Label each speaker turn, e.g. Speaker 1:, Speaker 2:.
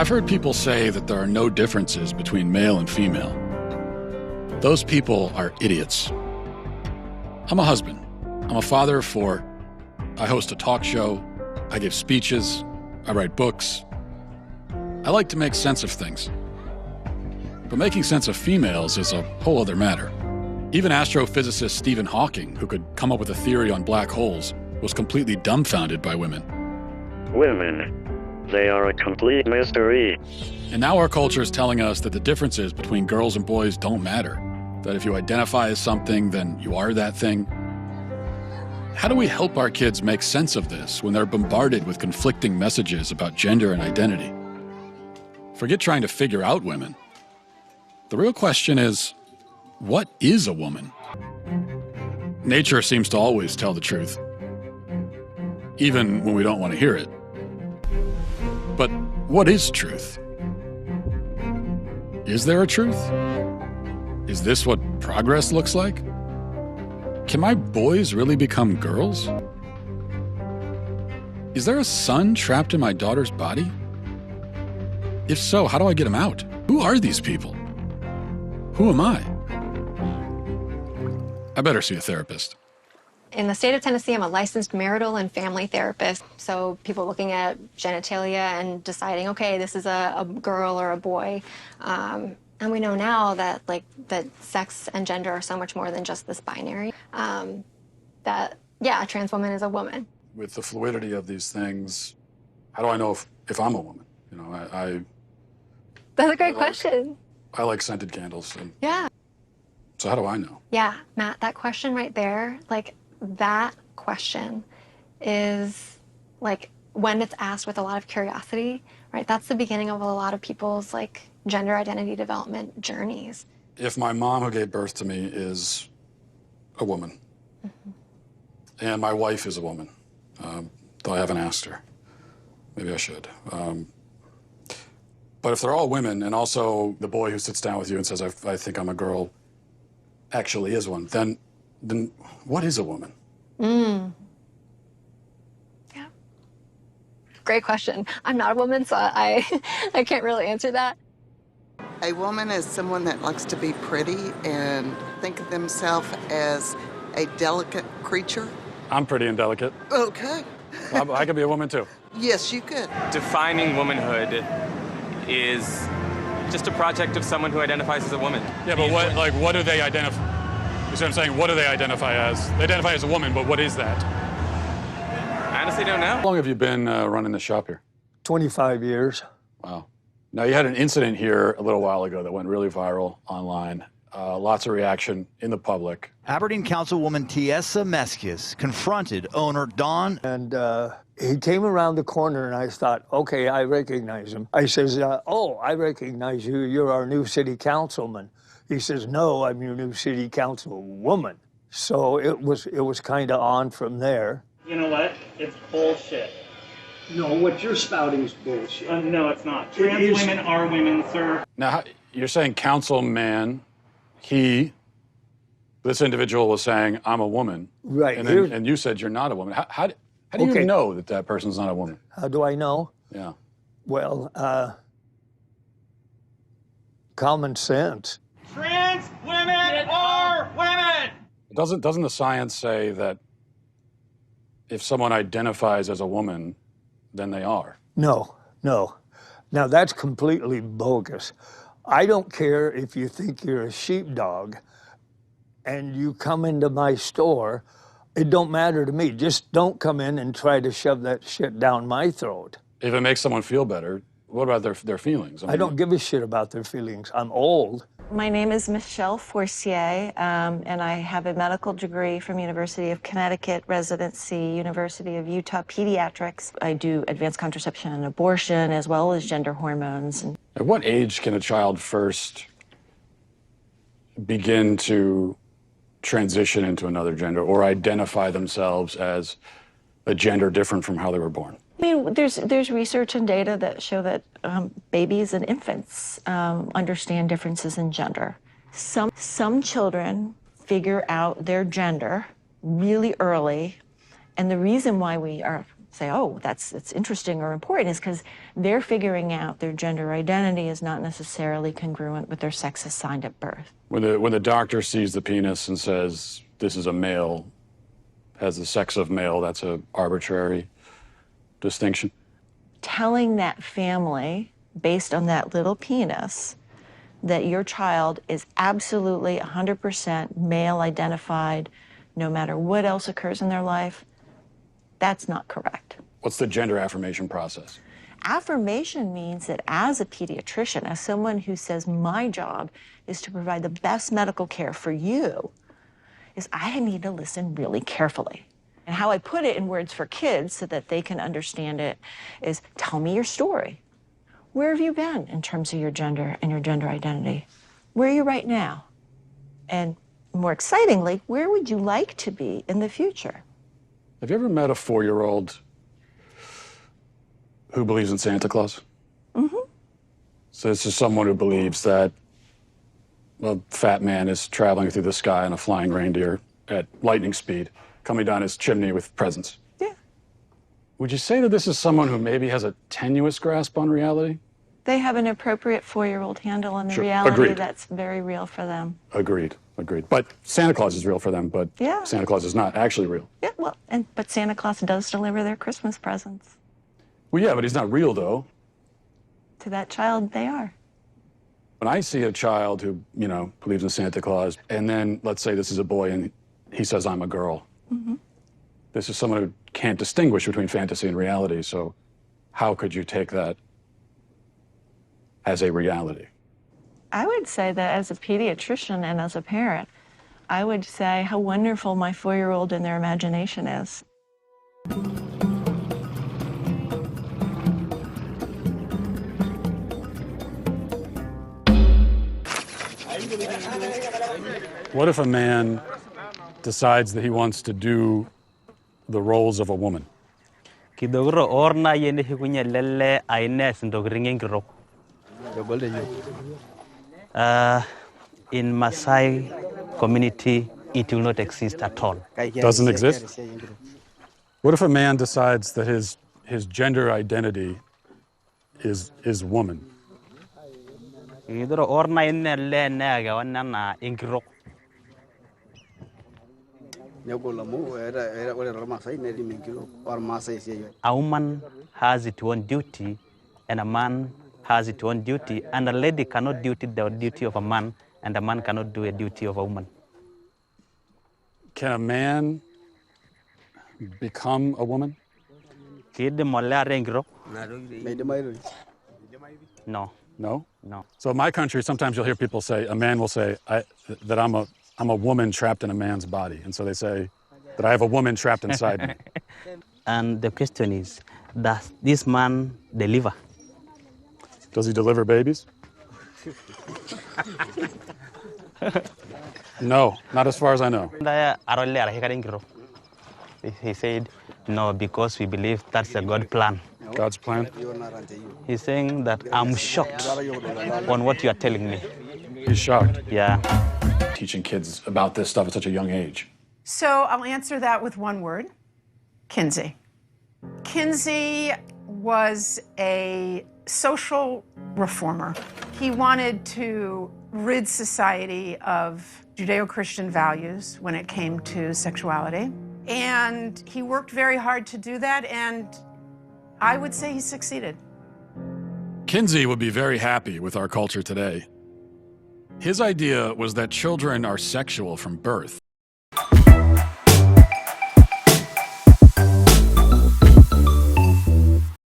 Speaker 1: I've heard people say that there are no differences between male and female. Those people are idiots. I'm a husband. I'm a father of 4. I host a talk show. I give speeches. I write books. I like to make sense of things. But making sense of females is a whole other matter. Even astrophysicist Stephen Hawking, who could come up with a theory on black holes, was completely dumbfounded by women.
Speaker 2: Women. They are a complete mystery.
Speaker 1: And now our culture is telling us that the differences between girls and boys don't matter. That if you identify as something, then you are that thing. How do we help our kids make sense of this when they're bombarded with conflicting messages about gender and identity? Forget trying to figure out women. The real question is, what is a woman? Nature seems to always tell the truth, even when we don't want to hear it. But what is truth? Is there a truth? Is this what progress looks like? Can my boys really become girls? Is there a son trapped in my daughter's body? If so, how do I get him out? Who are these people? Who am I? I better see a therapist.
Speaker 3: In the state of Tennessee, I'm a licensed marital and family therapist. So people looking at genitalia and deciding, okay, this is a girl or a boy. And we know now that that sex and gender are so much more than just this binary. That, yeah, a trans woman is a woman.
Speaker 1: With the fluidity of these things, how do I know if I'm a woman? You know,
Speaker 3: That's a great question.
Speaker 1: I like scented candles. And
Speaker 3: yeah.
Speaker 1: So how do I know?
Speaker 3: Yeah, Matt, that question right there, that question is when it's asked with a lot of curiosity, right? That's the beginning of a lot of people's gender identity development journeys.
Speaker 1: If my mom who gave birth to me is a woman, and my wife is a woman, though I haven't asked her, maybe I should. But if they're all women, and also the boy who sits down with you and says, I think I'm a girl, actually is one, then what is a woman?
Speaker 3: Yeah. Great question. I'm not a woman, so I can't really answer that.
Speaker 4: A woman is someone that likes to be pretty and think of themselves as a delicate creature.
Speaker 1: I'm pretty and delicate.
Speaker 4: Okay.
Speaker 1: I could be a woman too.
Speaker 4: Yes, you could.
Speaker 5: Defining womanhood is just a project of someone who identifies as a woman.
Speaker 1: Yeah, but what do they identify? You see what I'm saying? What do they identify as? They identify as a woman, but what is that?
Speaker 5: I honestly don't know.
Speaker 1: How long have you been running the shop here?
Speaker 6: 25 years.
Speaker 1: Wow. Now, you had an incident here a little while ago that went really viral online. Lots of reaction in the public.
Speaker 7: Aberdeen Councilwoman Tiesa Meskis confronted owner Don.
Speaker 6: And he came around the corner, and I thought, okay, I recognize him. I says, oh, I recognize you. You're our new city councilman. He says, no, I'm your new city councilwoman. So it was kind of on from there.
Speaker 8: You know what? It's bullshit.
Speaker 9: No, what you're spouting is bullshit.
Speaker 8: No, it's not. Trans women are women, sir.
Speaker 1: Now, you're saying councilman, this individual was saying, I'm a woman.
Speaker 6: Right.
Speaker 1: And you said you're not a woman. How do you know that person's not a woman?
Speaker 6: How do I know?
Speaker 1: Yeah.
Speaker 6: Well, common sense.
Speaker 8: Trans women are women!
Speaker 1: Doesn't the science say that if someone identifies as a woman, then they are?
Speaker 6: No. Now, that's completely bogus. I don't care if you think you're a sheepdog and you come into my store. It don't matter to me. Just don't come in and try to shove that shit down my throat.
Speaker 1: If it makes someone feel better, what about their feelings?
Speaker 6: I don't give a shit about their feelings. I'm old.
Speaker 10: My name is Michelle Forcier, and I have a medical degree from University of Connecticut, residency, University of Utah Pediatrics. I do advanced contraception and abortion, as well as gender hormones.
Speaker 1: At what age can a child first begin to transition into another gender or identify themselves as a gender different from how they were born?
Speaker 10: I mean, there's research and data that show that babies and infants understand differences in gender. Some children figure out their gender really early, and the reason why we are say, oh, that's interesting or important, is because they're figuring out their gender identity is not necessarily congruent with their sex assigned at birth.
Speaker 1: When the doctor sees the penis and says, this is a male, has the sex of male, that's an arbitrary distinction.
Speaker 10: Telling that family, based on that little penis, that your child is absolutely 100% male identified, no matter what else occurs in their life, that's not correct.
Speaker 1: What's the gender affirmation process?
Speaker 10: Affirmation means that as a pediatrician, as someone who says my job is to provide the best medical care for you, is I need to listen really carefully. And how I put it in words for kids so that they can understand it is, tell me your story. Where have you been in terms of your gender and your gender identity? Where are you right now? And more excitingly, where would you like to be in the future?
Speaker 1: Have you ever met a 4-year-old who believes in Santa Claus?
Speaker 10: Mm-hmm.
Speaker 1: So this is someone who believes that a fat man is traveling through the sky on a flying reindeer at lightning speed, coming down his chimney with presents.
Speaker 10: Yeah.
Speaker 1: Would you say that this is someone who maybe has a tenuous grasp on reality?
Speaker 10: They have an appropriate 4-year-old handle on the
Speaker 1: Sure.
Speaker 10: reality
Speaker 1: Agreed.
Speaker 10: that's very real for them.
Speaker 1: Agreed. But Santa Claus is real for them, but
Speaker 10: Yeah.
Speaker 1: Santa Claus is not actually real.
Speaker 10: Yeah, well, but Santa Claus does deliver their Christmas presents.
Speaker 1: Well, yeah, but he's not real, though.
Speaker 10: To that child, they are.
Speaker 1: When I see a child who, believes in Santa Claus, and then let's say this is a boy and he says, I'm a girl.
Speaker 10: Mm-hmm.
Speaker 1: This is someone who can't distinguish between fantasy and reality, so how could you take that as a reality?
Speaker 10: I would say that as a pediatrician and as a parent, I would say how wonderful my 4-year-old and their imagination is.
Speaker 1: What if a man decides that he wants to do the roles of a woman?
Speaker 11: Kidogro orna yende hikunya lele aines ndogringen gro. In Maasai community, it will not exist at all.
Speaker 1: Doesn't exist? What if a man decides that his gender identity is woman?
Speaker 11: Kidogro orna yende le nega wanana ingro. A woman has its own duty, and a man has its own duty, and a lady cannot do the duty of a man, and a man cannot do a duty of a woman.
Speaker 1: Can a man become a woman?
Speaker 11: No.
Speaker 1: No?
Speaker 11: No.
Speaker 1: So in my country, sometimes you'll hear people say, a man will say that I'm a woman trapped in a man's body. And so they say that I have a woman trapped inside me.
Speaker 11: And the question is, does this man deliver?
Speaker 1: Does he deliver babies? No, not as far as I know.
Speaker 11: He said, no, because we believe that's a God plan.
Speaker 1: God's plan?
Speaker 11: He's saying that I'm shocked on what you are telling me.
Speaker 1: He's shocked.
Speaker 11: Yeah.
Speaker 1: Teaching kids about this stuff at such a young age.
Speaker 12: So I'll answer that with one word, Kinsey. Kinsey was a social reformer. He wanted to rid society of Judeo-Christian values when it came to sexuality. And he worked very hard to do that, and I would say he succeeded.
Speaker 1: Kinsey would be very happy with our culture today. His idea was that children are sexual from birth.